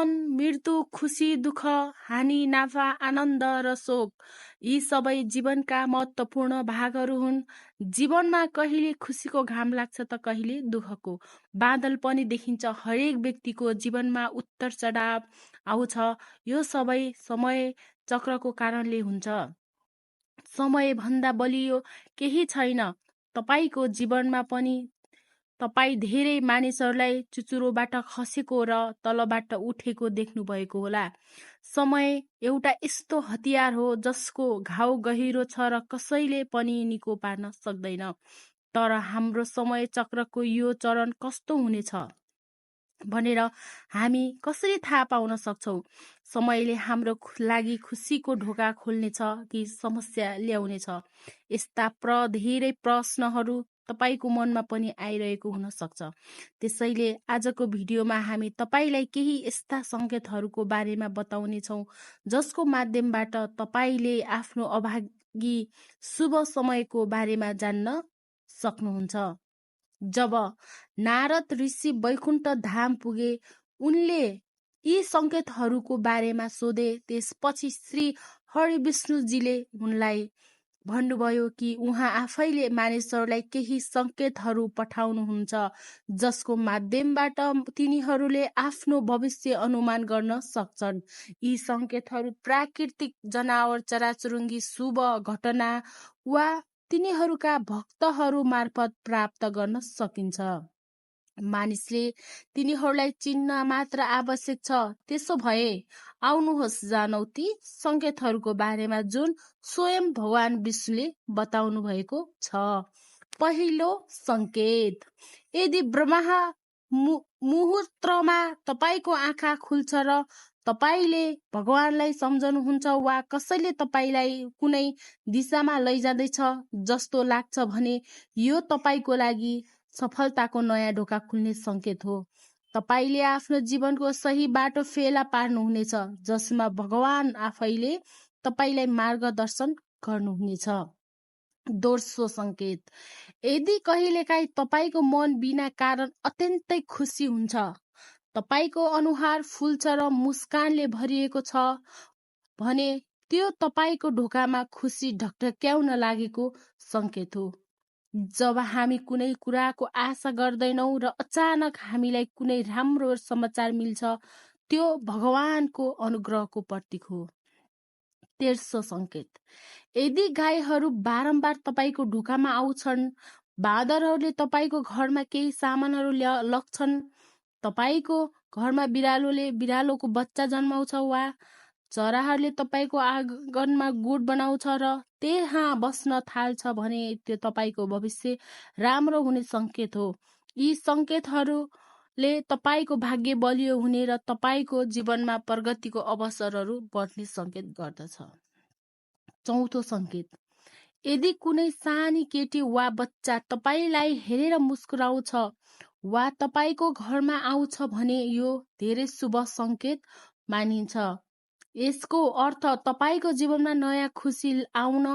जीवन, मृत्यु, खुसी, दुःख, हानि, नाफा, आनन्द र शोक यी सबै जीवनका महत्त्वपूर्ण भागहरू हुन्। जीवनमा कहिले खुसीको घाम लाग्छ त कहिले दुःखको बादल पनि देखिन्छ। हरेक व्यक्तिको जीवनमा उतार चढाव आउँछ। यो सबै समय चक्रको कारणले हुन्छ। समयभन्दा बलियो केही छैन। तपाईको जीवनमा पनि तपाईँ धेरै मानिसहरूलाई चुचुरोबाट खसेको र तलबाट उठेको देख्नुभएको होला। समय एउटा यस्तो हतियार हो जसको घाउ गहिरो छ र कसैले पनि निको पार्न सक्दैन। तर हाम्रो समय चक्रको यो चरण कस्तो हुनेछ भनेर हामी कसरी थाहा पाउन सक्छौँ? समयले हाम्रो लागि खुसीको ढोका खोल्नेछ कि समस्या ल्याउनेछ? यस्ता धेरै प्रश्नहरू तपाईको मनमा पनि आइरहेको हुन सक्छ। त्यसैले आजको भिडियोमा हामी तपाईलाई केही यस्ता संकेतहरूको बारेमा बताउने छौं जसको माध्यमबाट तपाईले आफ्नो अभागी शुभ समयको बारेमा जान्न सक्नुहुन्छ। जब नारद ऋषि वैकुण्ठ धाम पुगे, उनले यी संकेतहरूको बारेमा सोधे। त्यसपछि श्री हरिविष्णुजीले उनलाई भन्नुभयो कि उहाँ आफैले मानिसहरूलाई केही संकेतहरू पठाउनुहुन्छ जसको माध्यमबाट तिनीहरूले आफ्नो भविष्य अनुमान गर्न सक्छन्। यी संकेतहरू प्राकृतिक, जनावर, चराचुरुङ्गी, शुभ घटना वा तिनीहरूका भक्तहरू मार्फत प्राप्त गर्न सकिन्छ। मानिसले तिनीहरूलाई चिन्न मात्र आवश्यक छ। त्यसो भए आउनुहोस् जानौ ती संकेतहरूको बारेमा जुन स्वयं भगवान विष्णुले बताउनु भएको छ। पहिलो संकेत, यदि ब्रह्मा मुहूर्तमा तपाईको आँखा खुल्छ र तपाईले भगवानलाई सम्झनुहुन्छ वा कसैले तपाईलाई कुनै दिशामा लैजाँदैछ जस्तो लाग्छ भने यो तपाईको लागि सफलताको नयाँ ढोका खुल्ने संकेत हो। तपाईले आफ्नो जीवनको सही बाटो फेला पार्नुहुनेछ जसमा भगवान आफैले तपाईलाई मार्गदर्शन गर्नुहुनेछ। दोस्रो संकेत, यदि कहिलेकाहीँ तपाईको मन बिना कारण अत्यन्तै खुसी हुन्छ, तपाईको अनुहार फुल्छ र मुस्कानले भरिएको छ भने त्यो तपाईको ढोकामा खुसी ढकढक्याउन लागेको संकेत हो। जब हामी कुनै कुराको आशा गर्दैनौँ र अचानक हामीलाई कुनै राम्रो समाचार मिल्छ, त्यो भगवानको अनुग्रहको प्रतीक हो। तेस्रो संकेत, यदि गाईहरू बारम्बार तपाईको ढोकामा आउँछन्, बाँदरहरूले तपाईको घरमा केही सामानहरू लग्छन्, तपाईको घरमा बिरालोको बच्चा जन्माउँछ वा चराहरूले तपाईको आँगनमा गुड बनाउँछ र त्यहाँ बस्न थाल्छ भने त्यो तपाईको भविष्य राम्रो हुने संकेत हो। यी संकेतहरूले तपाईको भाग्य बलियो हुने र तपाईको जीवनमा प्रगतिको अवसरहरू बढ्ने संकेत गर्दछ। चौथो संकेत, यदि कुनै सानी केटी वा बच्चा तपाईलाई हेरेर मुस्कुराउँछ वा तपाईको घरमा आउँछ भने यो धेरै शुभ संकेत मानिन्छ। यसको अर्थ तपाईको जीवनमा नयाँ खुसी आउन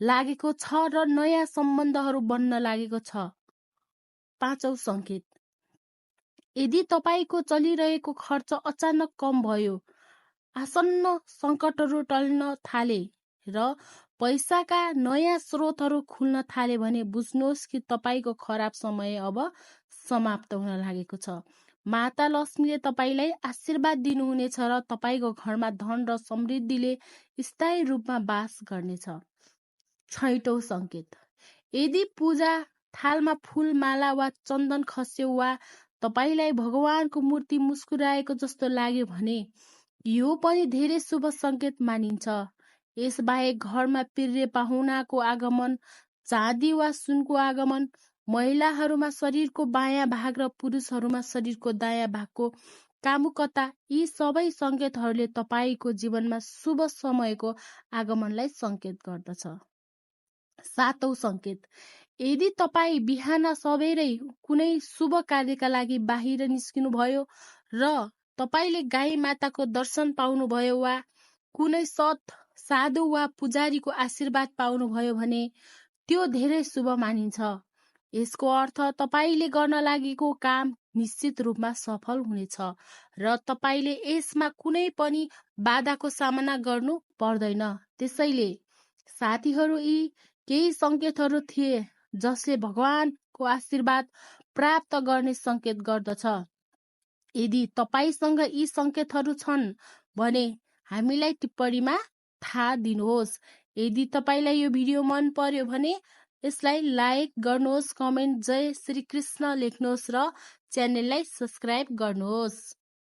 लागेको छ र नयाँ सम्बन्धहरू बन्न लागेको छ। पाँचौं संकेत, यदि तपाईको चलिरहेको खर्च अचानक कम भयो, आसन्न सङ्कटहरू टल्न थाले र पैसाका नयाँ स्रोतहरू खुल्न थाले भने बुझ्नुहोस् कि तपाईको खराब समय अब समाप्त हुन लागेको छ। माता लक्ष्मीले तपाईलाई आशीर्वाद दिनुहुनेछ र तपाईको घरमा धन र समृद्धिले स्थायी रूपमा बास गर्नेछ। छैटौं संकेत, यदि पूजा थालमा फूल, माला वा चन्दन खस्यो वा तपाईलाई भगवानको मूर्ति मुस्कुराएको जस्तो लाग्यो भने यो पनि धेरै शुभ संकेत मानिन्छ। यसबाहेक घरमा प्रिय पाहुनाको आगमन, चाँदी वा सुनको आगमन, महिलाहरूमा शरीरको बायाँ भाग र पुरुषहरूमा शरीरको दायाँ भागको कामुकता, यी सबै संकेतहरूले तपाईको जीवनमा शुभ समयको आगमनलाई संकेत गर्दछ। सातौं संकेत, यदि तपाईँ बिहान सबेरै कुनै शुभ कार्यका लागि बाहिर निस्किनु भयो र तपाईले गाई माताको दर्शन पाउनुभयो वा कुनै सत् साधु वा पुजारीको आशीर्वाद पाउनुभयो भने त्यो धेरै शुभ मानिन्छ। यसको अर्थ तपाईले गर्न लागेको काम निश्चित रूपमा सफल हुनेछ र तपाईले यसमा कुनै पनि बाधाको सामना गर्नु पर्दैन। त्यसैले साथीहरू, यी केही संकेतहरू थिए जसले भगवानको आशीर्वाद प्राप्त गर्ने संकेत गर्दछ। यदि तपाईसँग यी संकेतहरू छन् भने हामीलाई टिप्पणीमा थाहा दिनुहोस्। यदि तपाईलाई यो भिडियो मन पर्यो भने यसलाई लाइक गर्नुहोस्, कमेन्ट जय श्री कृष्ण लेख्नुहोस् र च्यानललाई सब्स्क्राइब गर्नुहोस्।